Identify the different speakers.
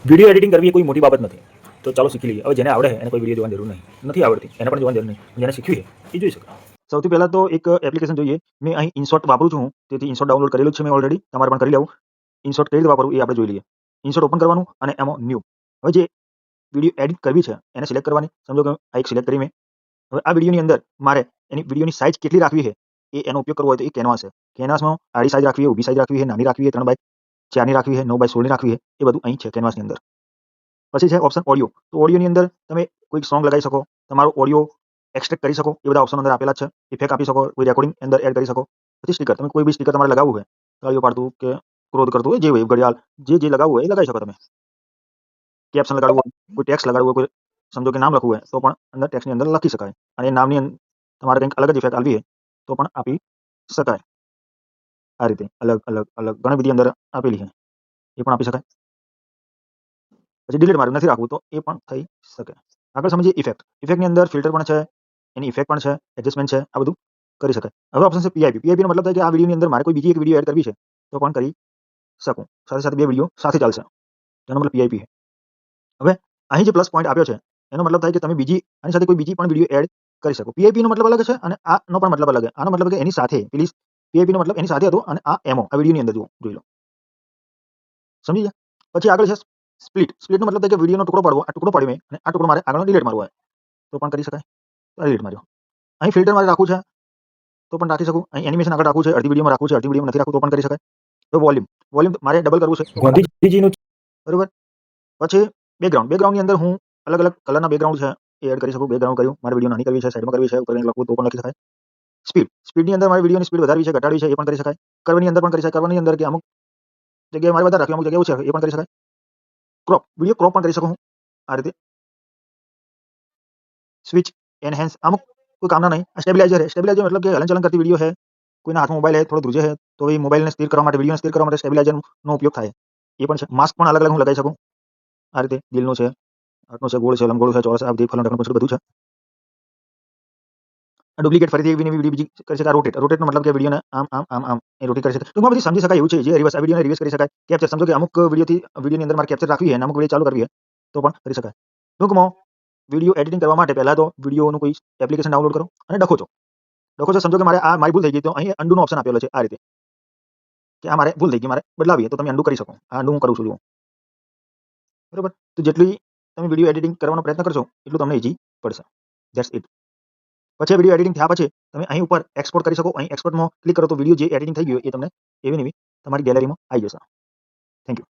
Speaker 1: Video editing કરવી એ કોઈ મોટી બાબત નથી, તો ચાલો શીખી લઈએ. હવે જેને આવડે એને કોઈ વિડીયો જોવાની જરૂર નથી આવડતી એને પણ જોવાની જરૂર નહીં, જેને શીખવી એ જોઈ શકે. સૌથી પહેલાં તો એક એપ્લિકેશન જોઈએ. મેં અહીં ઇનશોટ વાપરું છું, તેથી ઇનશોટ ડાઉનલોડ કરેલું છે મેં ઓલરેડી, તમારે પણ કરી લેવું. ઇનશોટ કઈ રીતે વાપરવું એ આપણે જોઈ લઈએ. ઇનશોટ ઓપન કરવાનું અને એમાં ન્યૂ. હવે જે વિડીયો એડિટ કરવી છે એને સિલેક્ટ કરવાની. સમજો કે આ એક સિલેક્ટ કરી મેં. હવે આ વિડીયોની અંદર મારે એની વિડીયોની સાઇઝ કેટલી રાખવી છે એ એનો ઉપયોગ કરવો હોય તો એ કેનવાસ છે. કેનવાસમાં આડી સાઇઝ રાખવી છે, ઊભી સાઇઝ રાખવી છે, નાની રાખવી છે, 3x4ની રાખવી છે, 9x16ની રાખવી છે, એ બધું અહીં છે કેનવાસની અંદર. પછી છે ઓપ્શન ઓડિયો. તો ઓડિયોની અંદર તમે કોઈ સોંગ લગાવી શકો, તમારો ઓડિયો એક્સટ્રેક્ટ કરી શકો, એ બધા ઓપ્શન અંદર આપેલા છે. ઇફેક્ટ આપી શકો, કોઈ રેકોર્ડિંગ અંદર એડ કરી શકો. પછી સ્ટીકર, તમે કોઈ બી સ્ટીકર તમારે લગાવવું હોય, તાળીઓ પાડતું કે ક્રોધ કરતું હોય, જે હોય ઘડિયાળ, જે લગાવવું હોય એ લગાવી શકો તમે. કેપ્શન લગાડવું હોય, કોઈ ટેક્સ લગાડવું હોય, કોઈ સમજો કે નામ લખવું હોય તો પણ અંદર ટેક્સની અંદર લખી શકાય. અને એ નામની તમારે કંઈક અલગ જ ઇફેક્ટ આપવી હોય તો પણ આપી શકાય. આ રીતે અલગ અલગ અલગ ઘણી બધી અંદર આપેલી છે, એ પણ આપી શકાય. પછી ડિલીટ માર્ક નથી રાખવું તો એ પણ થઈ શકે. આગળ સમજીએ ઇફેક્ટ. ઇફેક્ટની અંદર ફિલ્ટર પણ છે, એની ઇફેક્ટ પણ છે, એડજસ્ટમેન્ટ છે, આ બધું કરી શકાય. હવે ઓપ્શન છે પીઆઈપી. પીઆઈપીનો મતલબ થાય કે આ વિડીયોની અંદર મારે કોઈ બીજી એક વિડીયો એડ કરવી છે તો પણ કરી શકું. સાથે સાથે બે વિડીયો સાથે ચાલશે, જેનો મતલબ પીઆઈપી છે. હવે અહીં જે પ્લસ પોઈન્ટ આપ્યો છે એનો મતલબ થાય કે તમે આની સાથે કોઈ બીજી પણ વિડીયો એડ કરી શકો. પીઆઈપીનો મતલબ અલગ છે અને આનો પણ મતલબ અલગ છે. આનો મતલબ કે એની સાથે પ્લીઝ, પીઆઈપીનો મતલબ એની સાથે હતો અને આ એમો આ વિડીયોની અંદર જોઈ લો. સમજી ગયા? પછી આગળ છે સ્પ્લિટ. સ્પ્લિટનો મતલબ થાય કે વિડીયોનો ટુકડો પાડવો, આ ટુકડો પાડી મેં અને આ ટુકડો મારે આગળનો ડિલીટ મારવો હોય તો પણ કરી શકાય. ડિલીટ માર્યો. અહીં ફિલ્ટર મારે રાખવું છે તો પણ રાખી શકું. અહીં એનિમેશન આગળ રાખવું છે, અડધી વિડીયોમાં રાખવું છે, અડધી વિડીયોમાં નથી રાખવું તો પણ કરી શકાય. તો વોલ્યુમ મારે ડબલ કરવું છે, ગાંધીજીનું, બરોબર. પછી બેકગ્રાઉન્ડ. બેકગ્રાઉન્ડની અંદર હું અલગ અલગ કલરના બેકગ્રાઉન્ડ છે એ એડ કરી શકું. બેકગ્રાઉન્ડ કર્યું, મારે વિડીયો નાની કરવી છે, સાઈડમાં કરવી છે, ઉપર લખવું તો પણ લખી શકાય. સ્પીડની અંદર મારે વિડીયોની સ્પીડ વધારવી છે, ઘટાડવી છે, એ પણ કરી શકાય. કર્વની અંદર પણ કરી શકાય. કર્વની અંદર કે અમુક જગ્યાએ મારે વધારે રાખવી, અમુક જગ્યાએ ઓછી, એ પણ કરી શકાય. વિડીયો ક્રોપ પણ કરી શકું હું આ રીતે. સ્વિચ, એનહેન્સ, અમુક કોઈ કામના નહીં. સ્ટેબિલાઇઝર है. स्टेबलाइजर मतलब कि हलन चलन करती वीडियो है, કોઈના હાથમાં મોબાઈલ है, થોડો ધ્રુજે है તો એ મોબાઈલને સ્થિર કરવા માટે, વિડીયોને સ્થિર કરવા માટે સ્ટેબિલાઇઝરનો ઉપયોગ થાય. એ પણ છે. માસ્ક પણ અલગ અલગ હું લગાવી શકું આ રીતે. દિલનો છે, હાથનો છે, ગોળ છે, લંબગોળ છે, ચોરસ, આ બધી ફલન ઢગલો બધું છે. ડુપ્લિકેટ ફરીથી એવી વિડીયો બીજી કરી શકાય. રોટેટનો મતલબ કે વિડીયોને આમ આમ આમ આમ એ રોટેટ કરી શકાય. ટૂંકમાં બધી સમજી શકાય એવું છે. જે રિવર્સ, આ વિડીયોને રિવર્સ કરી શકાય. કેપ્ચર, સમજો કે અમુક વિડીયોની અંદર મારે કેપ્ચર રાખવી છે અને અમુક વિડીયો ચાલુ કરવી છે તો પણ કરી શકાય. ટૂંકમાં વિડીયો એડિટિંગ કરવા માટે પહેલાં તો વિડીયોનું કોઈ એપ્લિકેશન ડાઉનલોડ કરો અને ડખો છો. સમજો કે મારી ભૂલ થઈ ગઈ તો અહીં અન્ડુનો ઓપ્શન આપેલો છે આ રીતે, કે આ મારે ભૂલ થઈ ગઈ, મારે બદલાવી તો તમે અન્ડુ કરી શકો. આ અન્ડુ હું કરું છું, જુઓ, બરોબર. તો જેટલી તમે વિડીયો એડિટિંગ કરવાનો પ્રયત્ન કરશો એટલું તમને ઇઝી પડશે. That's it. પછી વિડીયો એડિટિંગ થયા પછી તમે અહીં ઉપર એક્સપોર્ટ કરી શકો. અહીં એક્સપોર્ટમાં ક્લિક કરો તો વિડીયો જે એડિટિંગ થઈ ગયું એ તમને એવી તમારી ગેલેરીમાં આવી જશે. Thank you.